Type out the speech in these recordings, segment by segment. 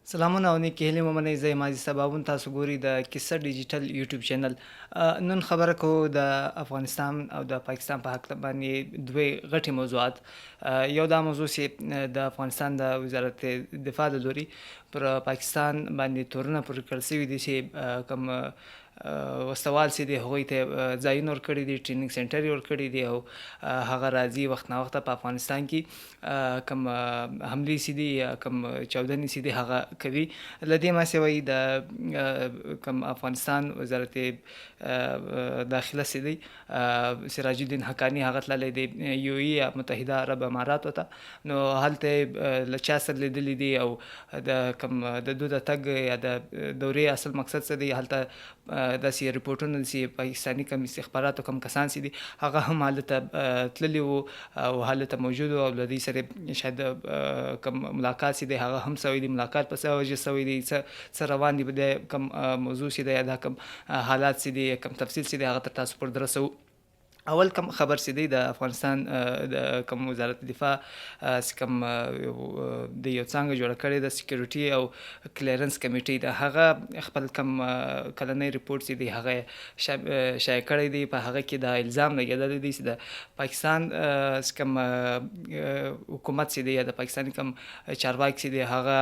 سلامونه او نیکې هیلې مو منئ. زه یم عزیز صبابون. تاسو ګورئ د کیسه ډیجیټل یوټیوب چینل. نن خبره کوو د افغانستان او د پاکستان په هکله باندې دوی غټې موضوعات. یو دا موضوع چې د افغانستان د وزارت دفاع له لوري پر پاکستان باندې تورونه پورې کړل شوي دي چې کوم وسوال چې دی هغوی ته ځایونه ورکړي دي، ټریننګ سنټر یې ورکړي دي او هغه راځي وخت نا وخته په افغانستان کې کوم حملې چې دي یا کوم چاودنې چې دي هغه کوي. له دې ما سوی د کوم افغانستان وزارت داخله چې دی سراج الدین حقانی هغه تللی دی یو ای یا متحده عرب اماراتو ته. نو هلته له چا سره لیدلی دي او د کوم د دوی د تګ یا د دورې اصل مقصد څه دی. هلته داسې ریپورټونه چې پاکستاني کوم استخباراتو کوم کسان چې دي هغه هم هلته تللي وو او هلته موجود وو او له دوی سره شاید کوم ملاقات چې دی هغه هم سوی دی. ملاقات په څه وجه سوی دی، څه روان دي، د کوم موضوع چې دی یا دا کوم حالات چې دي، کوم تفصیل چې دی هغه تر تاسو پر درسو. اول کوم خبر چې دی د افغانستان د کوم وزارت دفاع چې کوم د یو څانګه جوړه کړې د سکیورټي او کلیرنس کمیټې د هغه خپل کوم کلنی ریپورټ چې دی هغه شایع کړی دی. په هغه کې د الزام لګېدلی دی چې د پاکستان کوم حکومت چې دی یا د پاکستاني کوم چارواکي چې دی هغه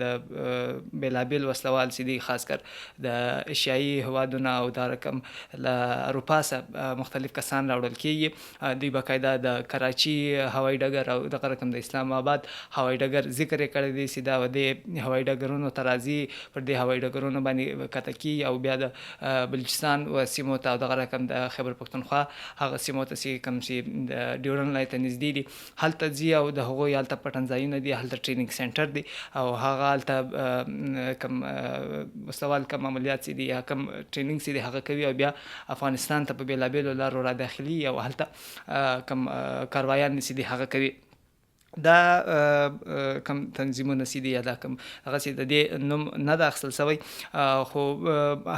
د بیلابیل وسلوال چې دی خاص کر د ایشیایي هیوادونه او دا رقم له اروپا څخه مختلف کسان راوړل کېږي. دوی باقاعده د کراچي هوایي ډګر او دغه رقم د اسلام آباد هوایي ډګر ذکر یې کړی دی چې دا د هوایي ډګرونو ته راځي، پر دې هوایي ډګرونو باندې کښته کېږي او بیا د بلوچستان و سیمو ته او دغه رقم د خیبر پښتونخوا هغه سیمو ته چې کوم چې د ډیورن لای ته نږدې دي هلته ځي او د هغوی هلته پټنځایونه دي، هلته ټریننګ سنټر دی او هغه هلته کوم وسلوال کوم عملیات چې دي یا کوم ټریننګ چې دی هغه کوي او بیا افغانستان ته په بېلابېلو لارو را داخلي او هلته کوم کاروایان چې دي هغه کوي. دا کوم تنظیمونه چې دي یا دا کوم هغه چې د دې نوم نه ده اخیستل سوی خو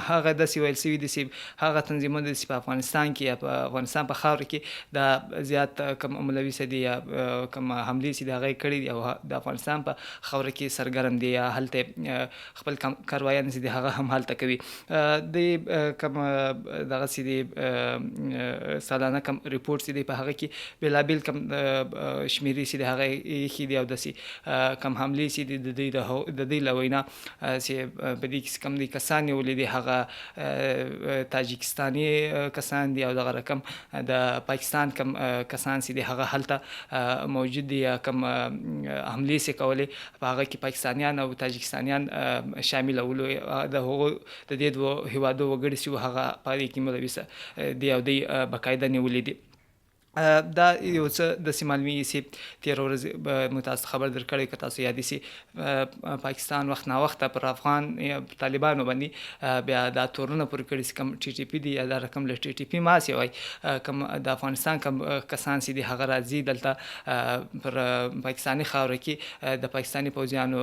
هغه داسې ویل سوي دي چې هغه تنظیمونه چې په افغانستان کې یا په افغانستان په خاوره کې دا زیات کوم مولوي چې دي یا کوم حملې چې دي هغه یې کړي دي او د افغانستان په خاوره کې سرګرم دي یا هلته خپل کاروایان چې دي هغه هم هلته کوي. د کوم دغه چې دي سالانه کوم ریپورټ چې دي په هغه کې بېلابېل کوم شمېرې چې دي هغه ایښي دي او داسې کم حملې چې دي د دوی له وینا چې په دې کې کوم دي کسان نیولي دي هغه تاجکستاني کسان دي او دغه رقم د پاکستان کم کسان چې دي هغه هلته موجود دي یا کم حملې چې کولې په هغه کې پاکستانیان او تاجکستانیان شاملولو د هغو د دې دوو هیوادو وګړي چې هغه په دې کې ملوث دي او دوی باقاعده نیولي دي. دا یو څه داسې معلومیږي چې تېره ورځ به مو تاسو خبر درکړی که تاسو یادې سي پاکستان وخت نا وخته پر افغان طالبانو باندې بیا دا تورونه پورې کړي چې کوم ټي ټي پي دي یا دا رقم له ټي ټي پي ماسې وایي کوم د افغانستان کوم کسان چې دي هغه راځي دلته پر پاکستاني خاوره کې د پاکستاني پوځیانو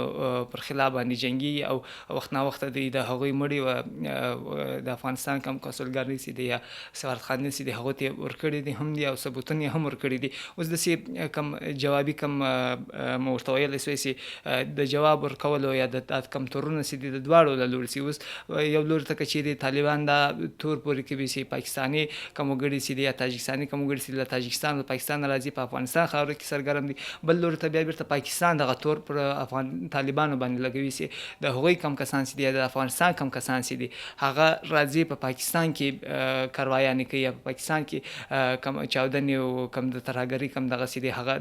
پر خلاف باندې جنګي او وخت نا وخته دوی د هغوی مړي و د افغانستان کوم کنسولګرۍ چې دي یا سفارتخانې چې دي هغو ته یې ورکړي دي هم دي او ثبوتونه یې هم ورکړي دي. اوس داسې کوم جوابي کوم مو ورته ویلی سوی چې د جواب ورکولو یا د کوم تورونه چې دي د دواړو له لوري چې اوس یو لوري ته که چیرې طالبان دا تور پورې کوي چې پاکستاني کوم وګړي چې دي یا تاجکستاني کوم وګړي چې له تاجکستان او پاکستان راځي په افغانستان خاوره کې سرګرم دي، بل لوري ته بیا بیرته پاکستان دغه تور پر افغان طالبانو باندې لګوي چې د هغوی کم کسان چې دي یا د افغانستان کم کسان چې دي هغه راځي په پاکستان کې کاروایانې کوي یا په پاکستان کې کم چاودنې او کم د ترهګرۍ کم دغه چې دی هغه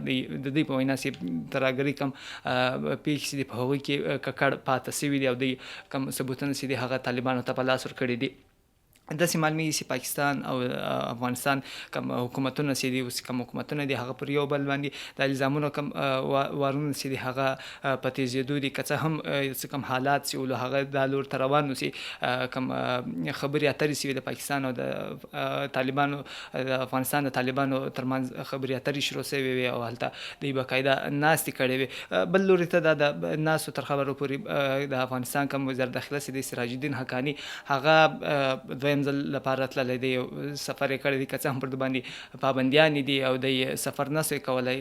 د دوی په وینا چې ترهګرۍ کم پیښې چې دي په هغوی کې ککړ پاته سوي دي او دوی کم ثبوتونه چې دي هغه طالبانو ته په لاس ورکړي دي. داسې معلومیږي چې پاکستان او افغانستان کوم حکومتونه چې دي اوس کوم حکومتونه دي هغه پر یو بل باندې د الزامونو کوم وارونه چې دي هغه په تیزېدو دي. که څه هم څه کوم حالات چې ولو هغه دا لور ته روان اوسي کوم خبرې اترې شوي د پاکستان او د طالبانو د افغانستان د طالبانو ترمنځ خبرې اترې شروع شوې وي او هلته دوی باقاعده ناستې کړې وي. بل لوري ته دا د ناستو تر خبرو پورې د افغانستان کوم وزیر داخله چې دی سراج الدین حقاني هغه دویم دریم ځل لپاره تللی دی، سفر یې کړی دی، که څه هم پر د باندې پابندیانې دي او دی سفر نه سوی کولی،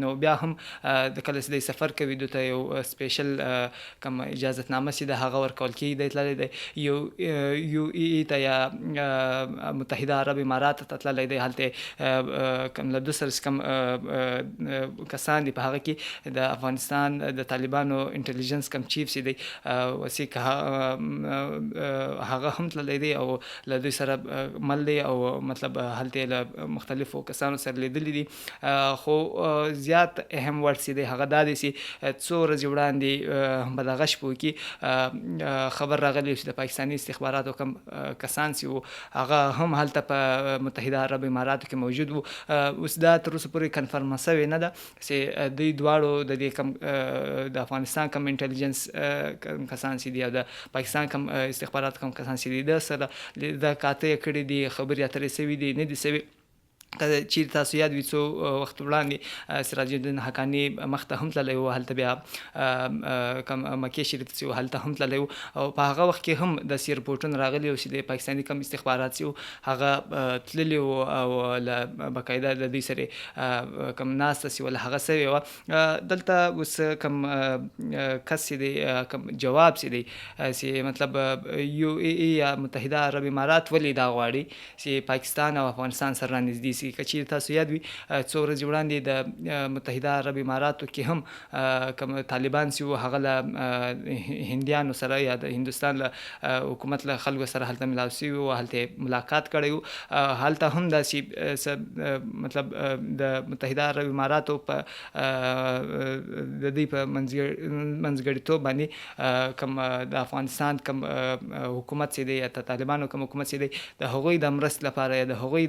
نو بیا هم کله چې دی سفر کوي دوی ته یو سپیشل کوم اجازتنامه چې ده هغه ورکول کېږي. دی تللی دی یو ای ته یا متحده عرب امارات ته تللی دی. هلته کوم له دوی سره کوم کسان دي په هغه کې د افغانستان د طالبانو انټلیجنس کوم چیف چې دی وسیق هغه هم تللی دی او له دوی سره مل دی او مطلب هلته له مختلفو کسانو سره لیدلی دي. خو زیات اهم ورډ چې دی هغه دا دی چې څو ورځې وړاندې په دغه شپو کې خبر راغلی چې د پاکستاني استخباراتو کوم کسان چې وو هغه هم هلته په متحده عرب اماراتو کې موجود وو. اوس دا تر اوسه پورې کنفرم سوې نه ده چې دوی دواړو د دې کوم د افغانستان کوم انټلیجنس کسان چې دي او د پاکستان کوم استخبارات کوم کسان چې دي د سره د قاطع کړي دي، خبرې اترې سوي دي نه دي سوي. چیرې تاسو یاد وي څو وخت وړاندې سراج الدین حقاني مخته هم تللی وو، هلته بیا کوم مکې شریف چې وو هلته هم تللی وو او په هغه وخت کې هم داسې رپورټونه راغلي وو چې د پاکستاني کوم استخبارات چې وو هغه تللي وو او له باقاعده د دوی سره کوم ناسته چې ولا هغه سوې وه. دلته اوس کوم کس چې دی کوم جواب چې دی چې مطلب یو ای یا متحده عرب امارات ولې دا غواړي چې پاکستان او افغانستان سره رانږدې که چیرې تاسو یاد وي څو ورځې وړاندې د متحده عرب اماراتو کې هم کوم طالبان چې وو هغه له هندیانو سره یا د هندوستان له حکومت له خلکو سره هلته ملاو شوي وو، هلته ملاقات کړی وو. هلته هم داسې مطلب د متحده عرب اماراتو په د دوی په منځګړیتوب باندې کوم د افغانستان کوم حکومت چې دی یا د طالبانو کوم حکومت چې دی د هغوی د مرستې لپاره یا د هغوی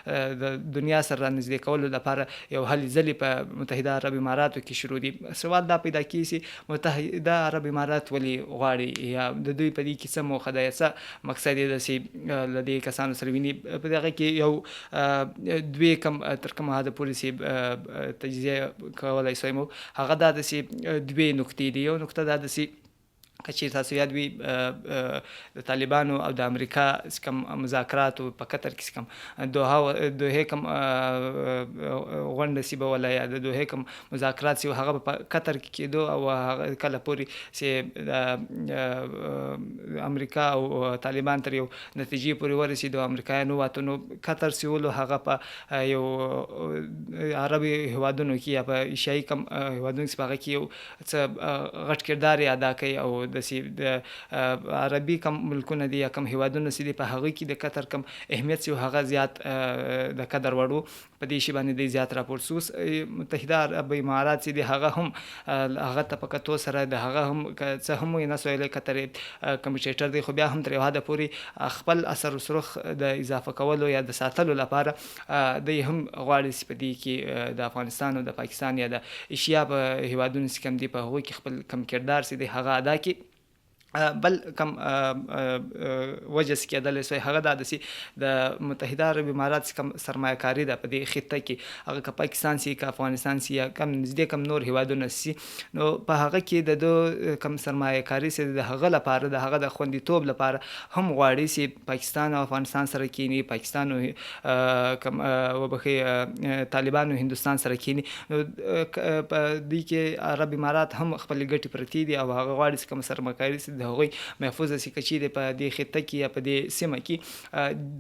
د دنیا سره رانږدې کولو لپاره یو هلې ځلې په متحده عرب اماراتو کې شروع دي. سوال دا پیدا کېږي چې متحده عرب امارات ولې غواړي یا د دوی په دې کې څه موخه ده یا څه مقصد یې ده چې له دې کسانو سره ویني. په دغه کې یو دوی کم تر کومه حده پورې چې تجزیه کولی شوی مو هغه دا ده چې دوی نکتې دي. یو نکته دا ده چې که چیرې تاسو یاد وي د طالبانو او د امریکا کوم مذاکراتو په قطر کې کوم دوحې کوم غونډه چې به ولا یا د دوحې کوم مذاکرات چې هغه په قطر کې کېدو او هغه کله پورې چې د امریکا او طالبان تر یو نتیجې پورې ورسېدو امریکایانو واته نو قطر چې ولو هغه په یو عربي هیوادونو کې یا په ایشیایي کوم هیوادونو کې په هغه کې یو څه غټ کردار یې ادا کوي او د عربي کم ملکونه دي یا کم هیوادونه چې دي په هغه کې د قطر کم اهمیت چې هغه زیات د قدر وړو په دې شی باندې دی زیات راپور سوس. متحده عرب امارات چې دي هغه هم هغه ته په کتو سره د هغه هم څه هم نه سویل قطر کمپیوټر دی خو بیا هم تر یو حده پورې خپل اثر وسرخ د اضافه کولو یا د ساتلو لپاره دی هم غواړي چې په دې کې د افغانستان او د پاکستان یا د ایشیا په هیوادونو چې کم دي په هغوی کې خپل کم کردار چې دی هغه ادا کړي. بل کم وجه چې کېدلی شوی هغه دا ده چې د متحده عرب امارات کم سرمایه کاري ده په دې خطه کې هغه که پاکستان سي که افغانستان سي یا کم نږدې کم نور هیوادونه سي نو په هغه کې د دو کم سرمایه کاري چې د هغه لپاره د هغه د خوندیتوب لپاره هم غواړي چې پاکستان او افغانستان سره کینی، پاکستان او کم وبخي طالبان او هندوستان سره کینی. نو په دې کې عرب امارات هم خپل ګټې پرتی دي او هغه غواړي چې کم سرمایه کاري د هغوی محفوظ شي که چیرې په دې خطه کې یا په دې سیمه کې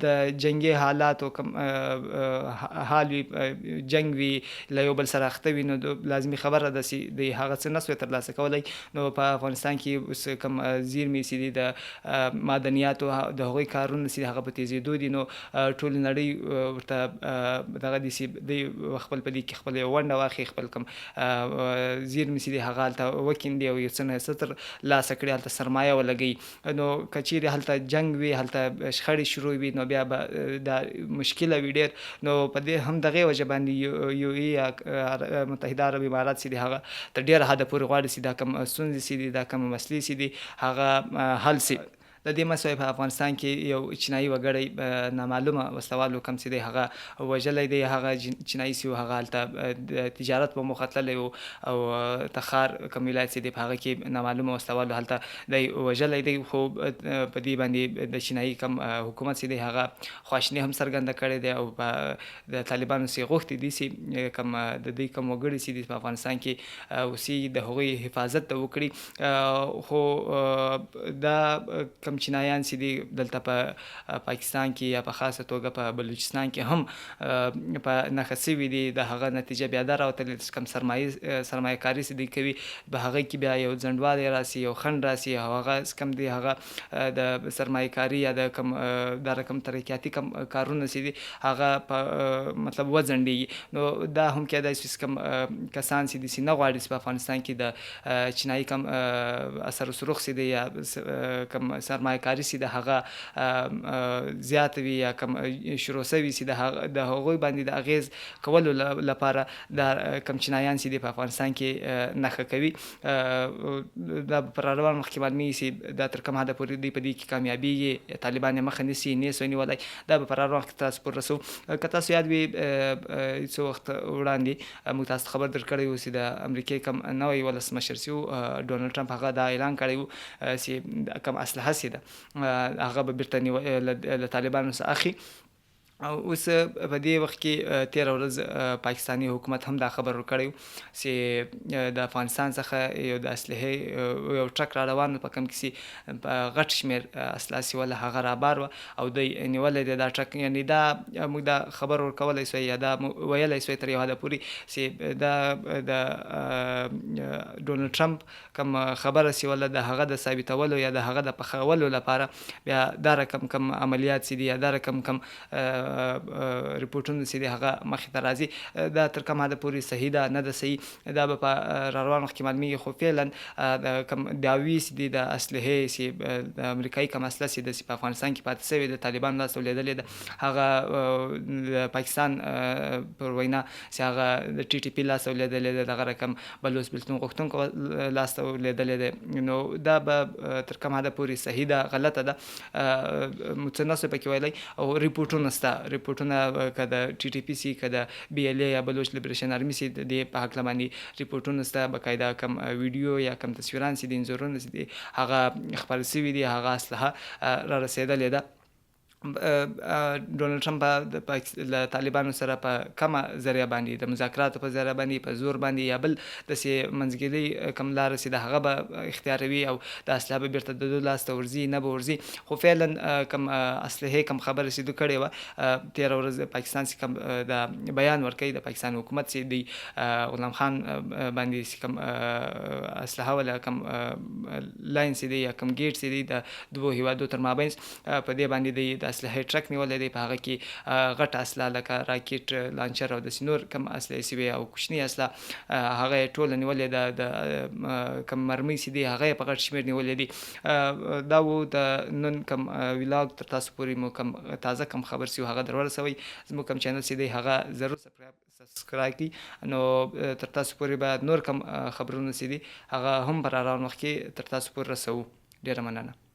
د جنګي حالاتو کوم حال وي، جنګ وي، له یو بل سره اخته وي نو لازمي خبره ده چې د هغه څه نسوی ترلاسه کولی. نو په افغانستان کې اوس کوم زیرمې چې دي د معدنیاتو د هغوی کارونه چې هغه په تیزېدو دي نو ټول نړۍ ورته دغه دي چې دوی خپل په دې کې خپل یو ونډه واخلي، خپل کوم زیرمې چې دي هغه هلته وکیندي او یو څه نه څه ترلاسه کړي، هلته سرمایه ولګي. نو که چیرې هلته جنګ وي، هلته شخړې شروع وي نو بیا به دا مشکله وي ډېر. نو په دې هم دغې وجه باندې یو ای یا متحده عرب امارات چې دي هغه تر ډېره حده پورې غواړي چې دا کوم ستونزې چې دي دا کوم مسلې چې دي هغه حل شي. د دې مسوي په افغانستان کې یو چینایي وګړی نامعلومه وسلوالو کم چې دی هغه وژلی دی. هغه چینایي چې هغه هلته د تجارت په موخه تللی و او تخار کوم ولایت چې دی په هغه کې نامعلومه وسلوالو هلته دی وژلی دی. خو په دې باندې د چینایي کم حکومت چې دی هغه خواشیني هم څرګنده کړې دی او د طالبانو چې غوښتي دي چې کوم د دوی کوم وګړي چې دي په افغانستان کې اوسېږي د هغوی حفاظت وکړي. خو دا کم چینایان چې دي دلته په پاکستان کې یا په خاصه توګه په بلوچستان کې هم په نښه شوي دي. د هغه نتیجه بیا دا راوتلې چې کوم سرمایه کاري چې دوی کوي په هغه کې بیا یو ځنډوالی راسي، یو خنډ راسي او هغه کم دی هغه د سرمایه کاري یا د کوم دا رقم ترقیاتي کم کارونه چې دي هغه په مطلب وځنډېږي. نو دا هم کېدای شي کوم کسان چې دي نه غواړي چې په افغانستان کې د چینایي کم اثر وسروخ چې دی یا کم سرمایه کاري چې د هغه زیات وي یا کم شروع شوي چې د هغوی باندې د اغیز کولو لپاره د کم چینایان چې دي په افغانستان کې نښه کوي. دا پر روان مخکې معلومیږي چې دا تر کوم حده پورې دوی په دې کې کامیابیږي، طالبان یې مخه نیسي، نه یې سوی نیولی. دا به پر روان وخت تاسو پورې رسو. که تاسو یاد وي څو وخت وړاندې موږ تاسو خبر درکړی و چې د امریکې کم نوی ولسمشر چې و ډونالډ ټرمپ هغه دا اعلان کړی و چې کم اسلحه چې ده هغه به بیرته له طالبانو څخه اخلي. اوس په دې وخت کې 13 ورځ پاکستاني حکومت هم دا خبر ورکړی چې د افغانستان څخه یو د اسلحې یو ټرک را روان په کم کې په غټ شمېر اسلحه چې وله هغه رابار وه او دوی نیولی دی دا ټرک. یعنې دا موږ دا خبر ورکولی سوی یا دا ویلی سوی تر یو حده پورې چې دا د ډونالډ ټرمپ کم خبره چې وله د هغه د ثابتولو یا د هغه د پخولو لپاره بیا دا رقم کم عملیات چې دي یا دا رقم کم ریپورټونه چې دي هغه مخې ته راځي. دا تر کوم حده پورې صحیح ده نه ده صحیح، دا به په را روان وخت کې معلومیږي. خو فعلا کوم دعوې چې دي د اسلحې چې د امریکایي کوم اسلحه چې د په افغانستان کې پاتې شوې د طالبانو لاس ته ولوېدلې ده هغه د پاکستان پر وینا چې هغه د ټي ټي پي لاس ته ولوېدلې ده، دغه رقم بلوچ بېلتون غوښتونکو لاس ته ولوېدلې ده. نو دا به تر کوم حده پورې صحیح ده غلطه ده څه نه شو پکې ویلی. او ریپورټونه شته، ریپورټونه که د ټي ټي پي سي که د بي ال اے یا بلوچ لیبریشن آرمي سي د دې په هکله باندې ریپورټونه شته، باقاعده کم ویډیو یا کم تصویران چې دي انځورونه چې دي هغه خپاره شوي دي، هغه اسلحه را رسېدلې ده. ډونالډ ټرمپ له طالبانو سره په کمه ذریعه باندې د مذاکراتو په ذریعه باندې په زور باندې یا بل داسې منځګړي کوم لاره چې د هغه به اختیاروي او د اسلحه به بیرته د دوی لاس ته ورځي نه به ورځي. خو فعلا کوم اسلحې کوم خبره چې دوی کړې وه 13 ورځ پاکستان چې کوم د بیان ورکوي د پاکستان حکومت چې د غلام خان باندې چې کوم اسلحه ولا کوم لاین چې دی یا کوم ګیټ چې دی د دوو هیوادو تر مابین په دې باندې د اسلحه ټرک نیولی دی، په هغه کې غټ اسلحه لکه راکټ لانچر او داسې نور کم اسلحې چې وي او کوچني اسلحه هغه یې ټوله نیولې ده. د کم مرمۍ چې دي هغه یې په غټ شمېر نیولې دي. دا و د نن کم ولاګ تر تاسو پورې مو کم تازه کم خبر چې هغه در ورسوئ. زموږ کم چینل چې دی هغه ضرور سبسکرایب کړئ. نو تر تاسو پورې به نور کم خبرونه چې دي هغه هم په را روان وخت کې تر تاسو پورې رسوو. ډېره مننه.